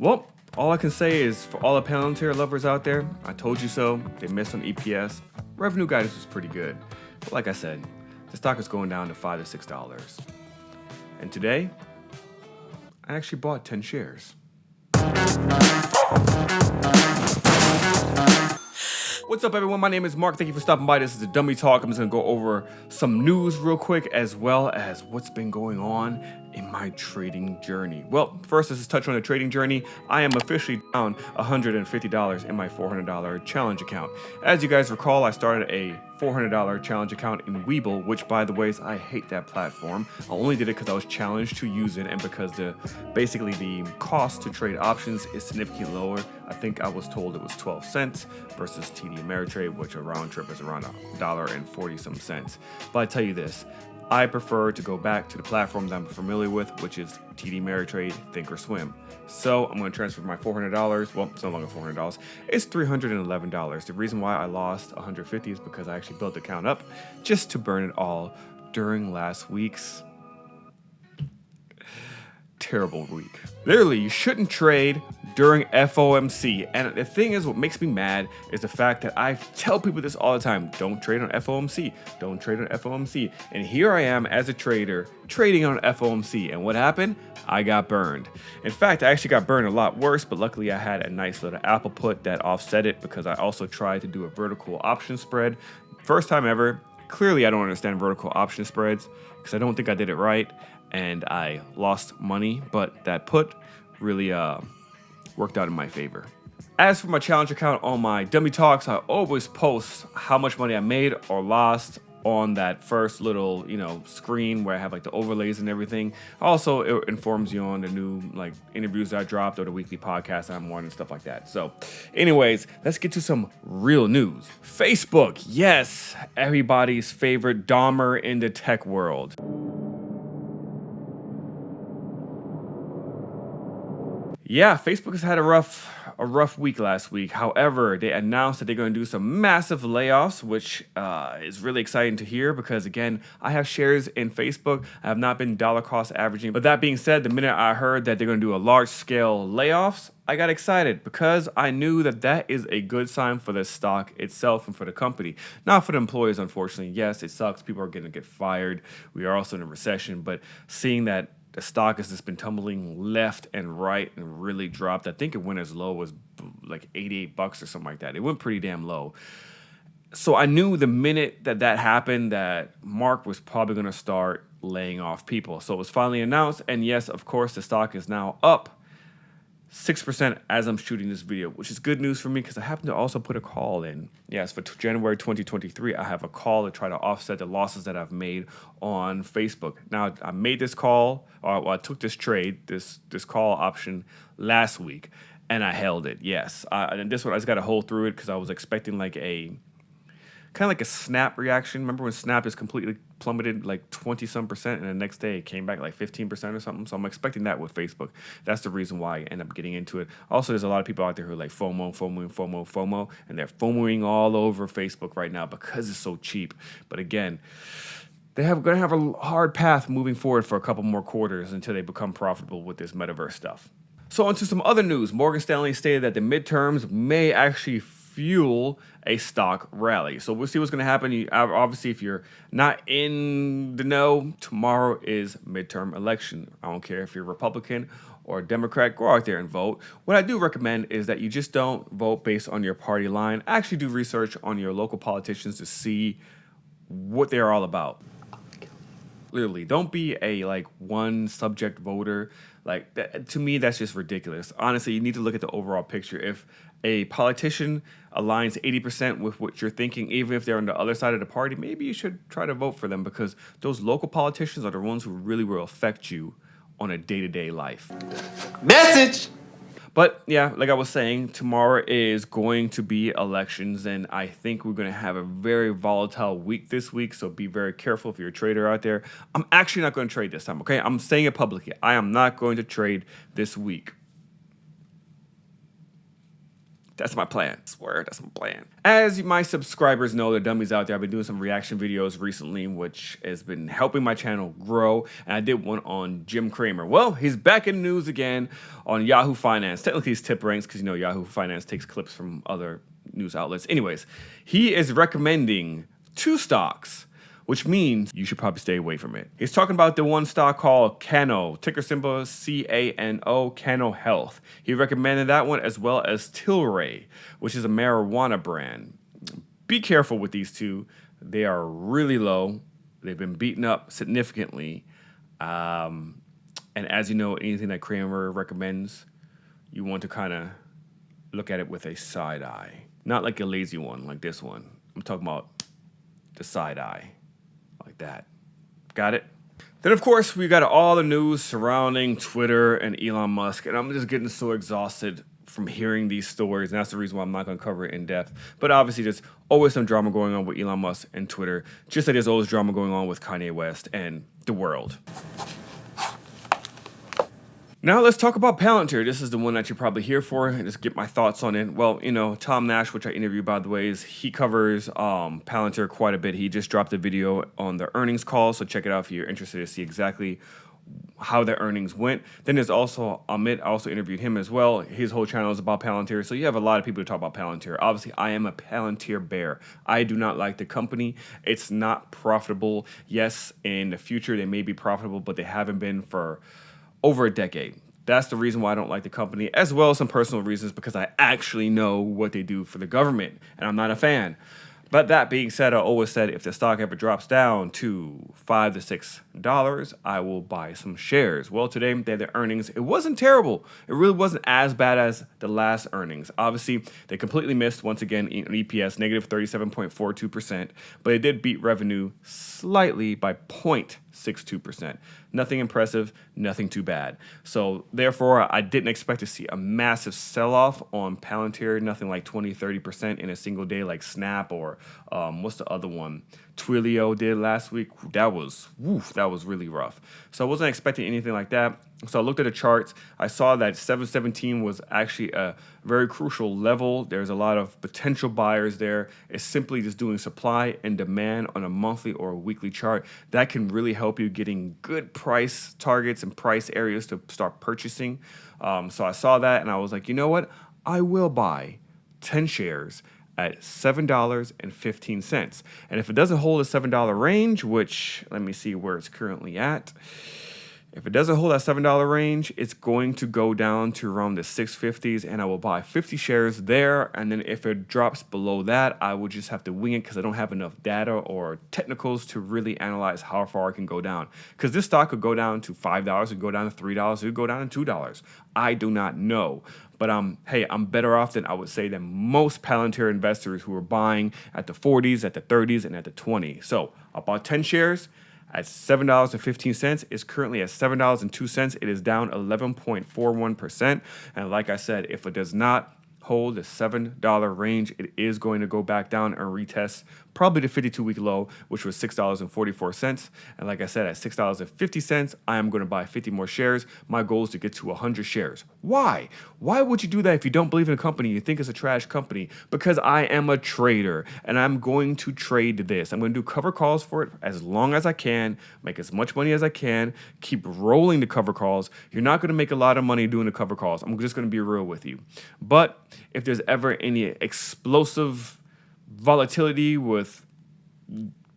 Well, all I can say is for all the Palantir lovers out there, I told you so. They missed on EPS. Revenue guidance was pretty good. But like I said, the stock is going down to $5 to $6. And today, I actually bought 10 shares. What's up, everyone? My name is Mark. Thank you for stopping by. This is a Dummy Talk. I'm just going to go over some news real quick, as well as what's been going on in my trading journey. Well, first, let's just touch on the trading journey. I am officially down $150 in my $400 challenge account. As you guys recall, I started a $400 challenge account in Webull, which, by the way, I hate that platform. I only did it because I was challenged to use it, and because basically the cost to trade options is significantly lower. I think I was told it was 12 cents versus TD Ameritrade, which a round trip is around $1.40. But I tell you this, I prefer to go back to the platforms I'm familiar with, which is TD Ameritrade, Thinkorswim. So I'm going to transfer my $400. Well, it's no longer $400. It's $311. The reason why I lost $150 is because I actually built the account up just to burn it all during last week's terrible week. Literally, you shouldn't trade during FOMC. And the thing is, what makes me mad is the fact that I tell people this all the time. Don't trade on FOMC. Don't trade on FOMC. And here I am as a trader trading on FOMC. And what happened? I got burned. In fact, I actually got burned a lot worse, but luckily I had a nice little Apple put that offset it, because I also tried to do a vertical option spread. First time ever. Clearly, I don't understand vertical option spreads because I don't think I did it right, and I lost money, but that put really worked out in my favor. As for my challenge account on my Dummy Talks, I always post how much money I made or lost on that first little, screen where I have like the overlays and everything. Also, it informs you on the new interviews that I dropped or the weekly podcast I'm on and stuff like that. So anyways, let's get to some real news. Facebook, yes, everybody's favorite Dahmer in the tech world. Yeah, Facebook has had a rough week last week. However, they announced that they're going to do some massive layoffs, which is really exciting to hear because, again, I have shares in Facebook. I have not been dollar cost averaging. But that being said, the minute I heard that they're going to do a large-scale layoffs, I got excited because I knew that is a good sign for the stock itself and for the company. Not for the employees, unfortunately. Yes, it sucks. People are going to get fired. We are also in a recession. But seeing that the stock has just been tumbling left and right and really dropped. I think it went as low as like $88 or something like that. It went pretty damn low. So I knew the minute that happened that Mark was probably going to start laying off people. So it was finally announced. And yes, of course, the stock is now up 6% as I'm shooting this video, which is good news for me because I happen to also put a call in. Yes, for January 2023, I have a call to try to offset the losses that I've made on Facebook. Now, I made this call, or I took this trade, this call option last week, and I held it, yes. And this one, I just got to hold through it because I was expecting kind of like a Snap reaction. Remember when Snap just completely plummeted like 20% and the next day it came back like 15% or something? So I'm expecting that with Facebook. That's the reason why I end up getting into it. Also, there's a lot of people out there who are like FOMO, and they're FOMOing all over Facebook right now because it's so cheap. But again, they're going to have a hard path moving forward for a couple more quarters until they become profitable with this metaverse stuff. So onto some other news. Morgan Stanley stated that the midterms may actually fuel a stock rally. So we'll see what's going to happen. Obviously, if you're not in the know, tomorrow is midterm election. I don't care if you're Republican or Democrat, go out there and vote. What I do recommend is that you just don't vote based on your party line. Actually do research on your local politicians to see what they're all about. Literally, don't be a one subject voter. To me, that's just ridiculous. Honestly, you need to look at the overall picture. If a politician aligns 80% with what you're thinking, even if they're on the other side of the party, maybe you should try to vote for them because those local politicians are the ones who really will affect you on a day-to-day life. Message! But yeah, like I was saying, tomorrow is going to be elections, and I think we're going to have a very volatile week this week, so be very careful if you're a trader out there. I'm actually not going to trade this time, okay? I'm saying it publicly. I am not going to trade this week. That's my plan. I swear, that's my plan. As my subscribers know, the dummies out there, I've been doing some reaction videos recently, which has been helping my channel grow. And I did one on Jim Cramer. Well, he's back in the news again on Yahoo Finance. Technically, it's Tip Ranks because, you know, Yahoo Finance takes clips from other news outlets. Anyways, he is recommending 2 stocks, which means you should probably stay away from it. He's talking about the one stock called Cano, ticker symbol CANO, Cano Health. He recommended that one as well as Tilray, which is a marijuana brand. Be careful with these two. They are really low. They've been beaten up significantly. And as you know, anything that Cramer recommends, you want to kind of look at it with a side eye. Not like a lazy one like this one. I'm talking about the side eye. Like that. Got it? Then, of course, we got all the news surrounding Twitter and Elon Musk, and I'm just getting so exhausted from hearing these stories, and that's the reason why I'm not going to cover it in depth. But obviously, there's always some drama going on with Elon Musk and Twitter, just like there's always drama going on with Kanye West and the world. Now let's talk about Palantir. This is the one that you're probably here for, and just get my thoughts on it. Well, you know, Tom Nash, which I interviewed, by the way, he covers Palantir quite a bit. He just dropped a video on the earnings call, so check it out if you're interested to see exactly how the earnings went. Then there's also Amit. I also interviewed him as well. His whole channel is about Palantir, so you have a lot of people to talk about Palantir. Obviously, I am a Palantir bear. I do not like the company. It's not profitable. Yes, in the future they may be profitable, but they haven't been for over a decade. That's the reason why I don't like the company, as well as some personal reasons, because I actually know what they do for the government, and I'm not a fan. But that being said, I always said if the stock ever drops down to $5 to $6, I will buy some shares. Well, today they had their earnings. It wasn't terrible. It really wasn't as bad as the last earnings. Obviously, they completely missed, once again, an EPS, negative 37.42%, but it did beat revenue slightly by 0.62%. Nothing impressive, nothing too bad. So therefore, I didn't expect to see a massive sell-off on Palantir, nothing like 20-30% in a single day like Snap or what's the other one? Twilio did last week. That was really rough. So I wasn't expecting anything like that. So I looked at the charts. I saw that 717 was actually a very crucial level. There's a lot of potential buyers there. It's simply just doing supply and demand on a monthly or a weekly chart. That can really help you getting good price targets and price areas to start purchasing. So I saw that and I was like, you know what? I will buy 10 shares at $7.15. And if it doesn't hold a $7 range, which let me see where it's currently at. If it doesn't hold that $7 range, it's going to go down to around the 650s, and I will buy 50 shares there. And then if it drops below that, I will just have to wing it because I don't have enough data or technicals to really analyze how far it can go down. Because this stock could go down to $5, it could go down to $3, it could go down to $2. I do not know. But hey, I'm better off than I would say than most Palantir investors who are buying at the 40s, at the 30s, and at the 20s. So I bought 10 shares at $7.15. It's currently at $7.02. It is down 11.41%. And like I said, if it does not hold the $7 range, it is going to go back down and retest probably the 52-week low, which was $6.44. And like I said, at $6.50, I am going to buy 50 more shares. My goal is to get to 100 shares. Why? Why would you do that if you don't believe in a company, you think it's a trash company? Because I am a trader, and I'm going to trade this. I'm going to do cover calls for it as long as I can, make as much money as I can, keep rolling the cover calls. You're not going to make a lot of money doing the cover calls. I'm just going to be real with you. But if there's ever any explosive volatility with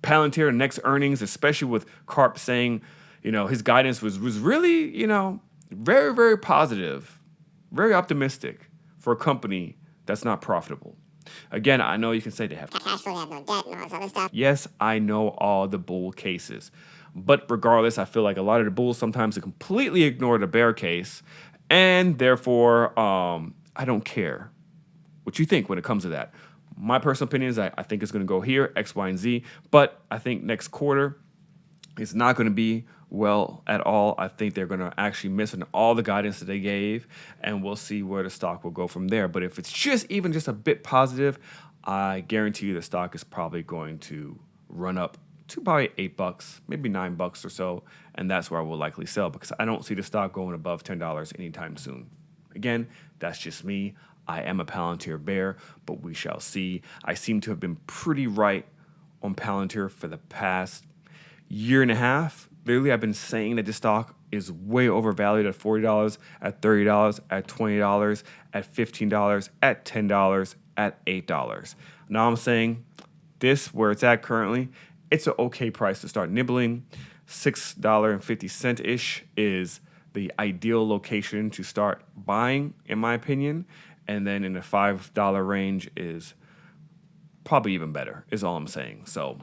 Palantir next earnings, especially with Karp saying, you know, his guidance was really, you know, very, very positive, very optimistic for a company that's not profitable. Again, I know you can say they have cash flow, they have no debt, and all this other stuff. Yes, I know all the bull cases. But regardless, I feel like a lot of the bulls sometimes completely ignore the bear case, and therefore, I don't care what you think when it comes to that. My personal opinion is I think it's going to go here, X, Y, and Z. But I think next quarter it's not going to be well at all. I think they're going to actually miss on all the guidance that they gave, and we'll see where the stock will go from there. But if it's even just a bit positive, I guarantee you the stock is probably going to run up to probably $8, maybe $9 or so, and that's where I will likely sell because I don't see the stock going above $10 anytime soon. Again, that's just me. I am a Palantir bear, but we shall see. I seem to have been pretty right on Palantir for the past year and a half. Literally, I've been saying that this stock is way overvalued at $40, at $30, at $20, at $15, at $10, at $8. Now I'm saying this, where it's at currently, it's an okay price to start nibbling. $6.50-ish is the ideal location to start buying, in my opinion. And then in the $5 range is probably even better, is all I'm saying. So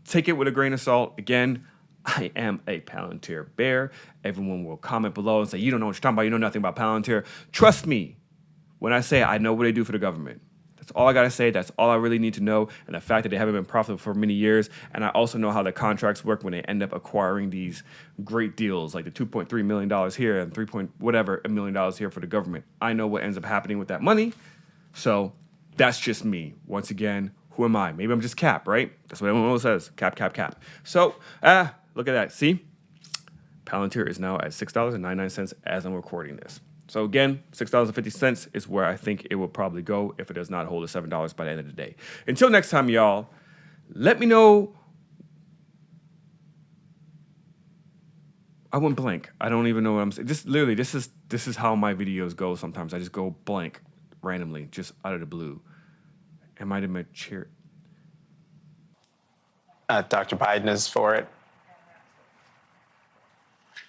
take it with a grain of salt. Again, I am a Palantir bear. Everyone will comment below and say, you don't know what you're talking about. You know nothing about Palantir. Trust me when I say I know what they do for the government. That's all I got to say. That's all I really need to know. And the fact that they haven't been profitable for many years. And I also know how the contracts work when they end up acquiring these great deals, like the $2.3 million here and $3 million here for the government. I know what ends up happening with that money. So that's just me. Once again, who am I? Maybe I'm just Cap, right? That's what everyone always says. Cap, cap, cap. So, look at that. See? Palantir is now at $6.99 as I'm recording this. So again, $6.50 is where I think it will probably go if it does not hold the $7 by the end of the day. Until next time, y'all, let me know. I went blank. I don't even know what I'm saying. This is how my videos go sometimes. I just go blank randomly, just out of the blue. Am I in my chair? Dr. Biden is for it.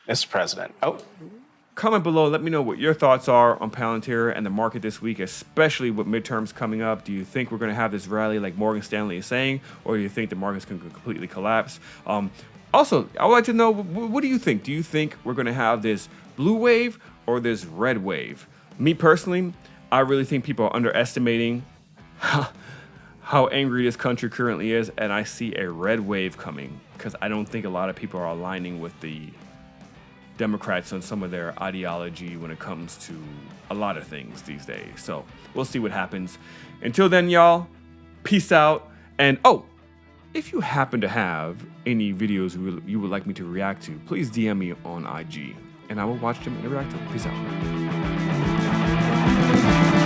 Mr. President. Oh. Comment below. Let me know what your thoughts are on Palantir and the market this week, especially with midterms coming up. Do you think we're going to have this rally like Morgan Stanley is saying, or do you think the markets can completely collapse? Also, I would like to know, what do you think? Do you think we're going to have this blue wave or this red wave? Me personally, I really think people are underestimating how angry this country currently is, and I see a red wave coming because I don't think a lot of people are aligning with the Democrats on some of their ideology when it comes to a lot of things these days. So we'll see what happens. Until then, y'all, peace out. And if you happen to have any videos you would like me to react to, please DM me on IG and I will watch them and react to them. Peace out.